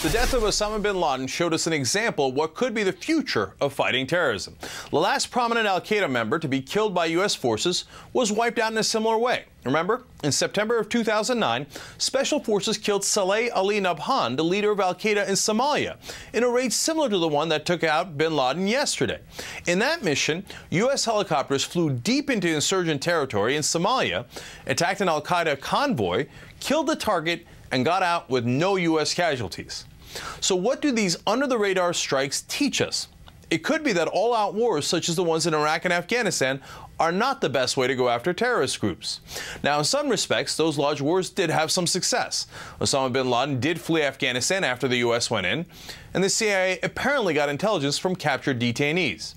The death of Osama Bin Laden showed us an example of what could be the future of fighting terrorism. The last prominent al-Qaeda member to be killed by U.S. forces was wiped out in a similar way. Remember, in September of 2009, Special Forces killed Saleh Ali Nabhan, the leader of al-Qaeda in Somalia, in a raid similar to the one that took out Bin Laden yesterday. In that mission, U.S. helicopters flew deep into insurgent territory in Somalia, attacked an al-Qaeda convoy, killed the target, and got out with no U.S. casualties. So what do these under-the-radar strikes teach us? It could be that all-out wars, such as the ones in Iraq and Afghanistan, are not the best way to go after terrorist groups. Now, in some respects, those large wars did have some success. Osama bin Laden did flee Afghanistan after the U.S. went in, and the CIA apparently got intelligence from captured detainees.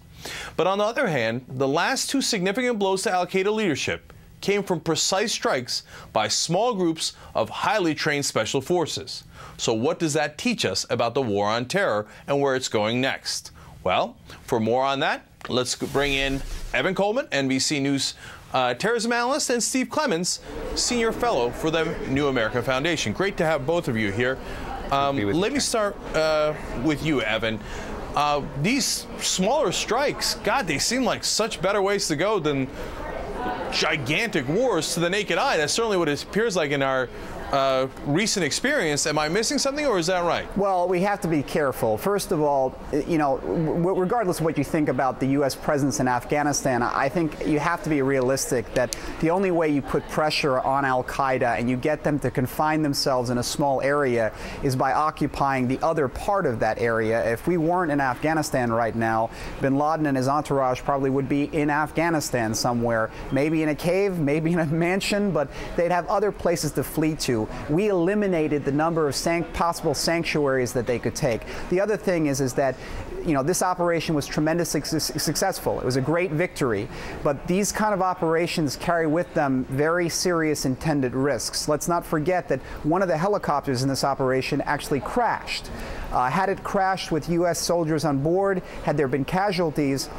But on the other hand, the last two significant blows to al-Qaeda leadership came from precise strikes by small groups of highly trained special forces. So what does that teach us about the war on terror and where it's going next? Well, for more on that, let's bring in Evan Kohlmann, NBC News terrorism analyst, and Steve Clemons, senior fellow for the New America Foundation. Great to have both of you here. Let me start with you, Evan. These smaller strikes, God, they seem like such better ways to go than gigantic wars to the naked eye. That's certainly what it appears like in our recent experience. Am I missing something, or is that right? Well, we have to be careful. First of all, you know, regardless of what you think about the U.S. presence in Afghanistan, I think you have to be realistic that the only way you put pressure on al-Qaeda and you get them to confine themselves in a small area is by occupying the other part of that area. If we weren't in Afghanistan right now, bin Laden and his entourage probably would be in Afghanistan somewhere, maybe in a cave, maybe in a mansion, but they'd have other places to flee to. We eliminated the number of possible sanctuaries that they could take. The other thing is that, you know, this operation was tremendously successful. It was a great victory, but these kind of operations carry with them very serious intended risks. Let's not forget that one of the helicopters in this operation actually crashed. Had it crashed with U.S. soldiers on board, had there been casualties,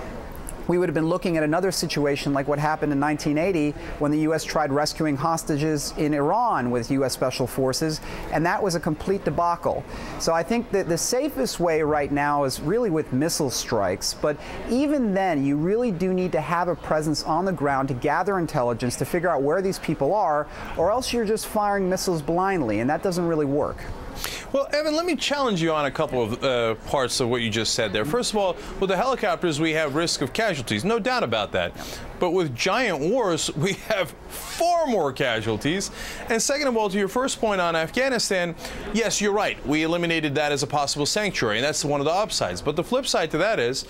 we would have been looking at another situation like what happened in 1980 when the U.S. tried rescuing hostages in Iran with U.S. Special Forces, and that was a complete debacle. So I think that the safest way right now is really with missile strikes, but even then you really do need to have a presence on the ground to gather intelligence, to figure out where these people are, or else you're just firing missiles blindly, and that doesn't really work. Well, Evan, let me challenge you on a couple of parts of what you just said there. First of all, with the helicopters, we have risk of casualties, no doubt about that. But with giant wars, we have far more casualties. And second of all, to your first point on Afghanistan, yes, you're right. We eliminated that as a possible sanctuary, and that's one of the upsides. But the flip side to that is,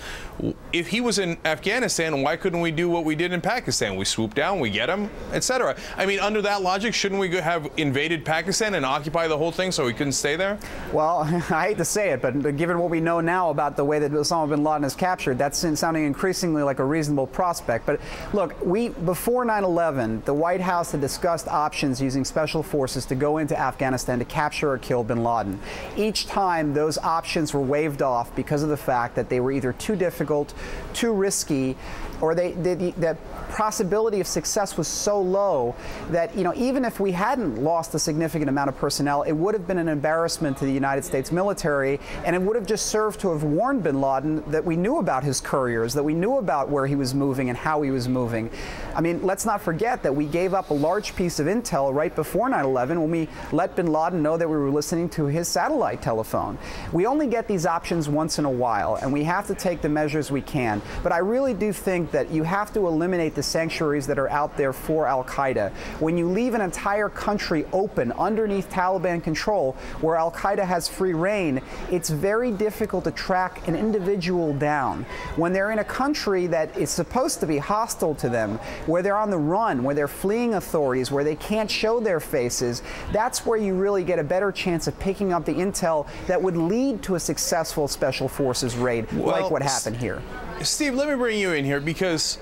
if he was in Afghanistan, why couldn't we do what we did in Pakistan? We swoop down, we get him, etc. I mean, under that logic, shouldn't we have invaded Pakistan and occupy the whole thing so we couldn't stay there? Well, I hate to say it, but given what we know now about the way that Osama bin Laden is captured, that's sounding increasingly like a reasonable prospect. But look, before 9/11, the White House had discussed options using special forces to go into Afghanistan to capture or kill bin Laden. Each time, those options were waved off because of the fact that they were either too difficult, too risky, or the possibility of success was so low that, you know, even if we hadn't lost a significant amount of personnel, it would have been an embarrassment to the United States military, and it would have just served to have warned bin Laden that we knew about his couriers, that we knew about where he was moving and how he was moving. I mean, let's not forget that we gave up a large piece of intel right before 9/11 when we let bin Laden know that we were listening to his satellite telephone. We only get these options once in a while, and we have to take the measures we can. But I really do think that you have to eliminate the sanctuaries that are out there for al-Qaeda. When you leave an entire country open underneath Taliban control, where al-Qaeda has free reign, it's very difficult to track an individual down. When they're in a country that is supposed to be hostile to them, where they're on the run, where they're fleeing authorities, where they can't show their faces, that's where you really get a better chance of picking up the intel that would lead to a successful Special Forces raid, like what happened here. Steve, let me bring you in here because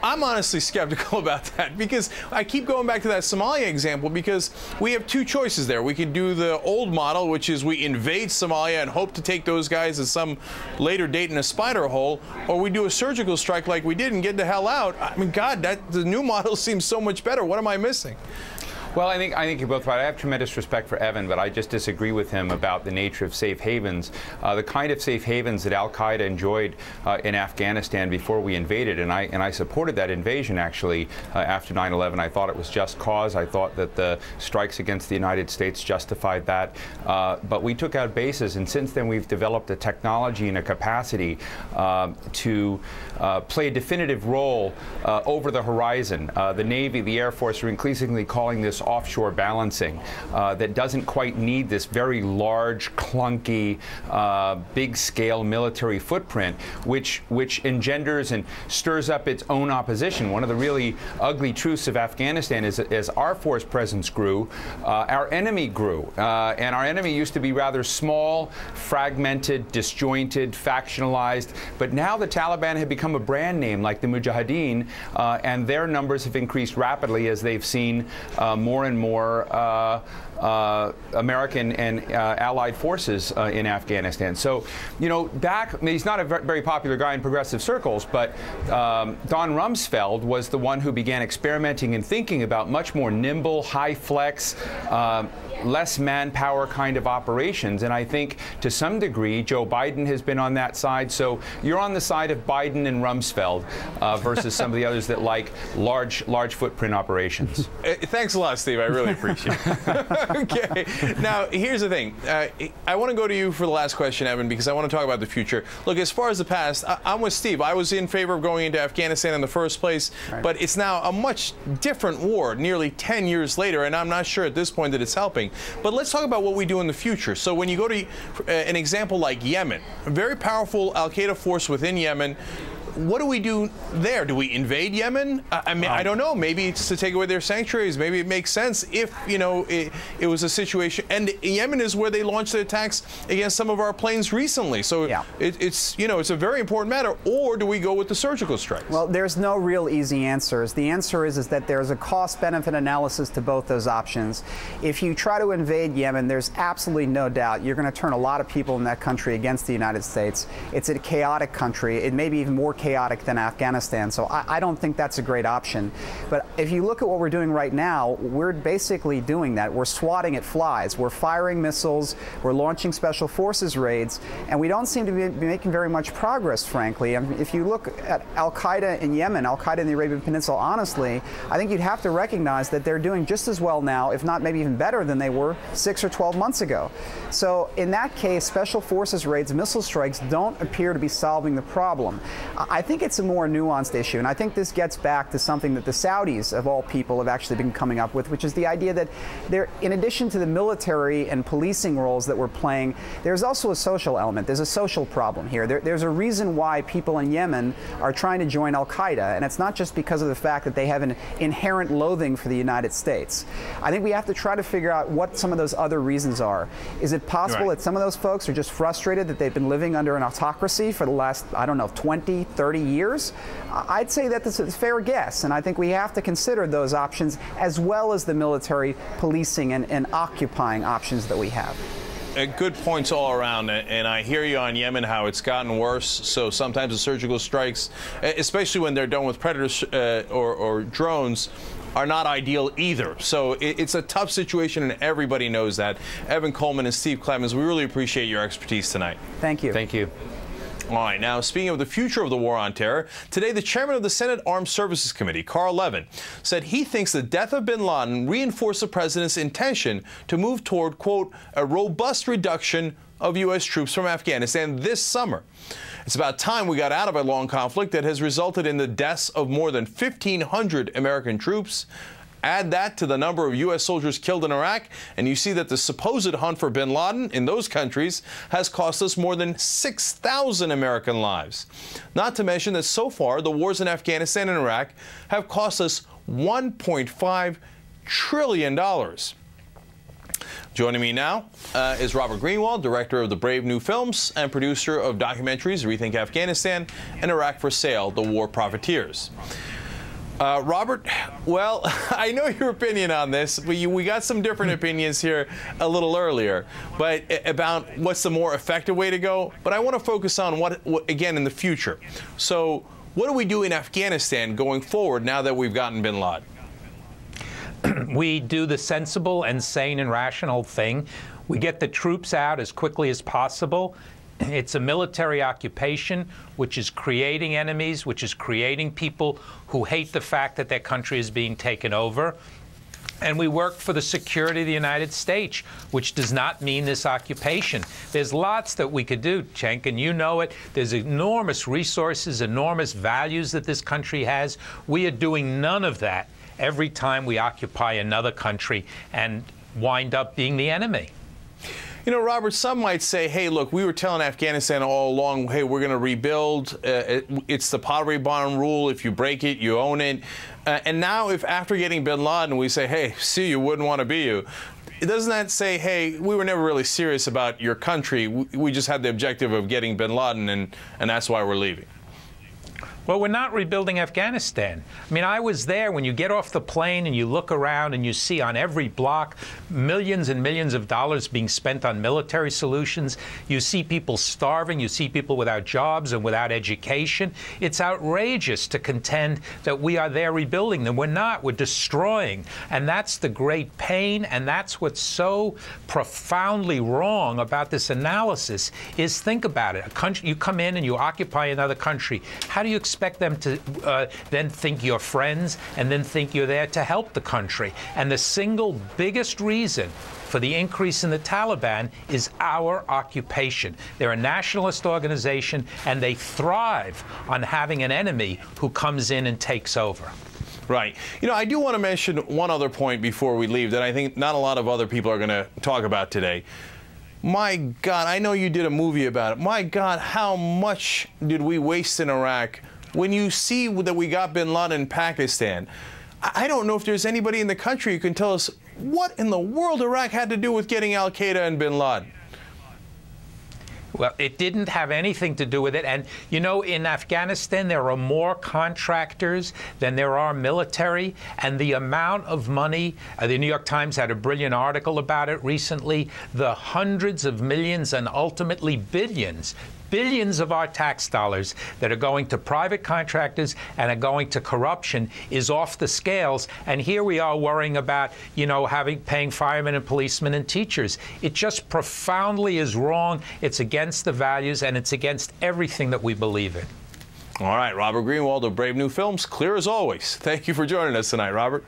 I'm honestly skeptical about that, because I keep going back to that Somalia example, because we have two choices there. We can do the old model, which is we invade Somalia and hope to take those guys at some later date in a spider hole, or we do a surgical strike like we did and get the hell out. I mean, God, the new model seems so much better. What am I missing? Well, I think you're both right. I have tremendous respect for Evan, but I just disagree with him about the nature of safe havens. The kind of safe havens that al-Qaeda enjoyed in Afghanistan before we invaded, and I supported that invasion actually after 9/11. I thought it was just cause. I thought that the strikes against the United States justified that. But we took out bases, and since then we've developed a technology and a capacity to play a definitive role over the horizon. The Navy, the Air Force are increasingly calling this offshore balancing that doesn't quite need this very large, clunky, big-scale military footprint, which engenders and stirs up its own opposition. One of the really ugly truths of Afghanistan is that as our force presence grew, our enemy grew. And our enemy used to be rather small, fragmented, disjointed, factionalized. But now the Taliban have become a brand name like the Mujahideen, and their numbers have increased rapidly as they've seen more and more American and allied forces in Afghanistan. So, you know, he's not a very popular guy in progressive circles, but Don Rumsfeld was the one who began experimenting and thinking about much more nimble, high-flex, less manpower kind of operations. And I think to some degree Joe Biden has been on that side. So you're on the side of Biden and Rumsfeld versus some of the others that like large footprint operations. Thanks a lot, Steve. I really appreciate it. Okay. Now, here's the thing. I want to go to you for the last question, Evan, because I want to talk about the future. Look, as far as the past, I'm with Steve. I was in favor of going into Afghanistan in the first place, right, but it's now a much different war nearly 10 years later, and I'm not sure at this point that it's helping. But let's talk about what we do in the future. So when you go to an example like Yemen, a very powerful al-Qaeda force within Yemen, what do we do there? Do we invade Yemen? I mean, I don't know. Maybe it's to take away their sanctuaries. Maybe it makes sense if, you know, it was a situation. And Yemen is where they launched the attacks against some of our planes recently. So yeah, it's, you know, it's a very important matter. Or do we go with the surgical strikes? Well, there's no real easy answers. The answer is that there's a cost-benefit analysis to both those options. If you try to invade Yemen, there's absolutely no doubt you're going to turn a lot of people in that country against the United States. It's a chaotic country. It may be even more chaotic than Afghanistan, so I don't think that's a great option. But if you look at what we're doing right now, we're basically doing that. We're swatting at flies. We're firing missiles. We're launching special forces raids, and we don't seem to be making very much progress, frankly. I mean, if you look at al-Qaeda in Yemen, al-Qaeda in the Arabian Peninsula, honestly, I think you'd have to recognize that they're doing just as well now, if not maybe even better than they were 6 or 12 months ago. So in that case, special forces raids, missile strikes don't appear to be solving the problem. I think it's a more nuanced issue, and I think this gets back to something that the Saudis, of all people, have actually been coming up with, which is the idea that there, in addition to the military and policing roles that we're playing, there's also a social element. There's a social problem here. There's a reason why people in Yemen are trying to join al-Qaeda, and it's not just because of the fact that they have an inherent loathing for the United States. I think we have to try to figure out what some of those other reasons are. Is it possible that some of those folks are just frustrated that they've been living under an autocracy for the last, I don't know, 20, 30 years? I'd say that this is a fair guess, and I think we have to consider those options as well as the military policing and occupying options that we have. Good points all around, and I hear you on Yemen, how it's gotten worse. So sometimes the surgical strikes, especially when they're done with Predators or drones, are not ideal either. So it's a tough situation, and everybody knows that. Evan Kohlmann and Steve Clemons, we really appreciate your expertise tonight. Thank you. Thank you. All right, now speaking of the future of the war on terror, today the chairman of the Senate Armed Services Committee, Carl Levin, said he thinks the death of bin Laden reinforced the president's intention to move toward, quote, a robust reduction of U.S. troops from Afghanistan this summer. It's about time we got out of a long conflict that has resulted in the deaths of more than 1,500 American troops. Add that to the number of U.S. soldiers killed in Iraq, and you see that the supposed hunt for bin Laden in those countries has cost us more than 6,000 American lives. Not to mention that so far, the wars in Afghanistan and Iraq have cost us $1.5 trillion. Joining me now is Robert Greenwald, director of the Brave New Films and producer of documentaries Rethink Afghanistan and Iraq for Sale, The War Profiteers. Robert, well, I know your opinion on this, but we got some different opinions here a little earlier, but about what's the more effective way to go. But I want to focus on what again in the future. So what do we do in Afghanistan going forward now that we've gotten bin Laden? We do the sensible and sane and rational thing. We get the troops out as quickly as possible. It's a military occupation, which is creating enemies, which is creating people who hate the fact that their country is being taken over. And we work for the security of the United States, which does not mean this occupation. There's lots that we could do, Cenk, and you know it. There's enormous resources, enormous values that this country has. We are doing none of that every time we occupy another country and wind up being the enemy. You know, Robert, some might say, hey, look, we were telling Afghanistan all along, hey, we're going to rebuild. It's the Pottery Barn rule. If you break it, you own it. And now if after getting bin Laden, we say, hey, see, you wouldn't want to be you. Doesn't that say, hey, we were never really serious about your country. We just had the objective of getting bin Laden, and that's why we're leaving? Well, we're not rebuilding Afghanistan. I mean, I was there. When you get off the plane and you look around and you see on every block millions and millions of dollars being spent on military solutions, you see people starving, you see people without jobs and without education. It's outrageous to contend that we are there rebuilding them. We're not. We're destroying. And that's the great pain, and that's what's so profoundly wrong about this analysis is think about it. A country, you come in and you occupy another country. How do you expect them to then think you're friends and then think you're there to help the country? And the single biggest reason for the increase in the Taliban is our occupation. They're a nationalist organization, and they thrive on having an enemy who comes in and takes over. Right. You know, I do want to mention one other point before we leave that I think not a lot of other people are going to talk about today. My God, I know you did a movie about it. My God, how much did we waste in Iraq? When you see that we got bin Laden in Pakistan, I don't know if there's anybody in the country who can tell us what in the world Iraq had to do with getting al-Qaeda and bin Laden. Well, it didn't have anything to do with it. And, you know, in Afghanistan, there are more contractors than there are military. And the amount of money, the New York Times had a brilliant article about it recently, the hundreds of millions and ultimately billions of our tax dollars that are going to private contractors and are going to corruption is off the scales. And here we are worrying about, you know, paying firemen and policemen and teachers. It just profoundly is wrong. It's against the values, and it's against everything that we believe in. All right, Robert Greenwald of Brave New Films, clear as always. Thank you for joining us tonight, Robert.